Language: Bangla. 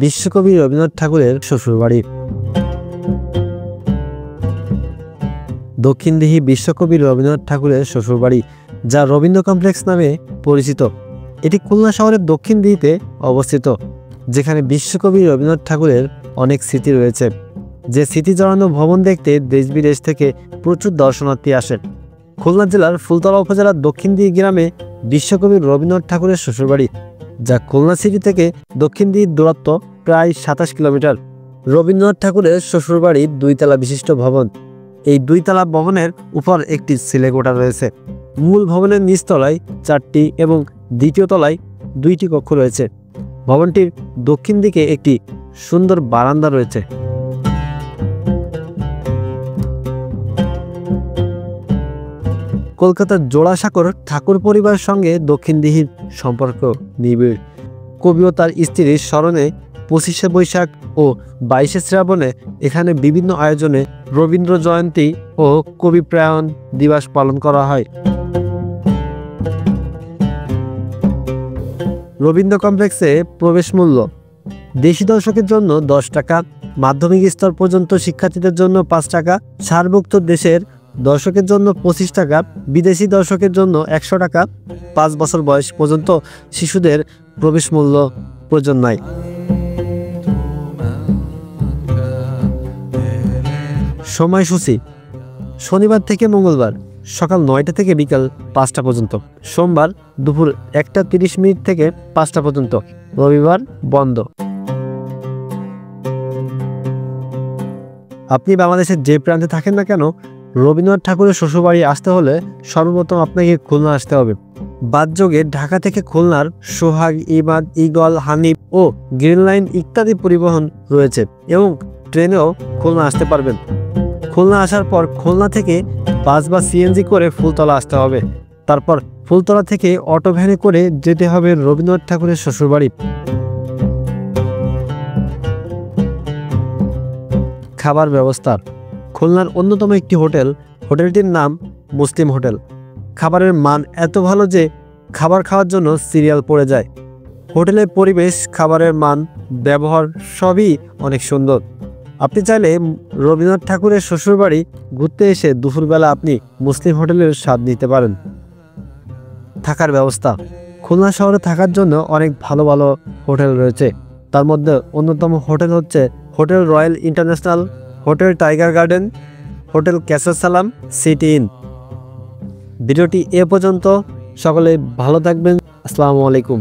বিশ্বকবি রবীন্দ্রনাথ ঠাকুরের শ্বশুরবাড়ি। দক্ষিণদিঘি বিশ্বকবি রবীন্দ্রনাথ ঠাকুরের শ্বশুরবাড়ি, যা রবীন্দ্র কমপ্লেক্স নামে পরিচিত। এটি খুলনা শহরের দক্ষিণদিঘিতে অবস্থিত, যেখানে বিশ্বকবি রবীন্দ্রনাথ ঠাকুরের অনেক স্মৃতি রয়েছে। যে স্মৃতি জড়ানো ভবন দেখতে দেশ বিদেশ থেকে প্রচুর দর্শনার্থী আসেন। খুলনা জেলার ফুলতলা উপজেলার দক্ষিণদিঘি গ্রামে বিশ্বকবি রবীন্দ্রনাথ ঠাকুরের শ্বশুরবাড়ি, যা খুলনা সিটি থেকে দক্ষিণদিঘির দূরত্ব প্রায় 27 কিলোমিটার। রবীন্দ্রনাথ ঠাকুরের শ্বশুরবাড়ি 2 তলা বিশিষ্ট ভবন। এই 2 তলা ভবনের উপর একটি ছেলেকোঠা রয়েছে। মূল ভবনের নিচতলায় 4টি এবং দ্বিতীয় তলায় 2টি কক্ষ রয়েছে। ভবনটির দক্ষিণ দিকে একটি সুন্দর বারান্দা রয়েছে। কলকাতার জোড়াসাঁকোর ঠাকুর পরিবারের সঙ্গে দক্ষিণদিঘির সম্পর্ক নিবিড়। কবি ও তার স্ত্রীর স্মরণে 25শে বৈশাখ ও 22শে শ্রাবণে এখানে বিভিন্ন আয়োজনে রবীন্দ্র জয়ন্তী ও কবি প্রয়াণ দিবস পালন করা হয়। রবীন্দ্র কমপ্লেক্সে প্রবেশ মূল্য দেশি দর্শকের জন্য 10 টাকা, মাধ্যমিক স্তর পর্যন্ত শিক্ষার্থীদের জন্য 5 টাকা, সার্কভুক্ত দেশের দর্শকের জন্য 25 টাকা, বিদেশি দর্শকের জন্য 100 টাকা। 5 বছর বয়স পর্যন্ত শিশুদের প্রবেশ মূল্য প্রয়োজন নাই। সময়সূচি শনিবার থেকে মঙ্গলবার সকাল 9টা থেকে বিকাল 5টা পর্যন্ত, সোমবার দুপুর 1:30 থেকে 5টা পর্যন্ত, রবিবার বন্ধ। আপনি বাংলাদেশের যে প্রান্তে থাকেন না কেন, রবীন্দ্রনাথ ঠাকুরের শ্বশুরবাড়ি আসতে হলে সর্বপ্রথম আপনাকে খুলনা আসতে হবে। বাসযোগে ঢাকা থেকে খুলনার সোহাগ, ইমাদ, ঈগল, হানিফ ও গ্রিন লাইন ইত্যাদি পরিবহন রয়েছে এবং ট্রেনেও খুলনা আসতে পারবেন। খুলনা আসার পর খুলনা থেকে বাস বা সিএনজি করে ফুলতলা আসতে হবে। তারপর ফুলতলা থেকে অটো ভ্যানে করে যেতে হবে রবীন্দ্রনাথ ঠাকুরের শ্বশুরবাড়ি। খাবার ব্যবস্থা খুলনার অন্যতম একটি হোটেল, হোটেলটির নাম মুসলিম হোটেল। খাবারের মান এত ভালো যে খাবার খাওয়ার জন্য সিরিয়াল পড়ে যায়। হোটেলের পরিবেশ, খাবারের মান, ব্যবহার সবই অনেক সুন্দর। আপনি চাইলে রবীন্দ্রনাথ ঠাকুরের শ্বশুরবাড়ি ঘুরতে এসে দুপুরবেলা আপনি মুসলিম হোটেলের স্বাদ নিতে পারেন। থাকার ব্যবস্থা খুলনা শহরে থাকার জন্য অনেক ভালো ভালো হোটেল রয়েছে। তার মধ্যে অন্যতম হোটেল হচ্ছে hotel royal international, hotel tiger garden, hotel castle সালাম, সিটি ইন। ভিডিওটি এ পর্যন্ত। সকলে ভালো থাকবেন। আসসালামু আলাইকুম।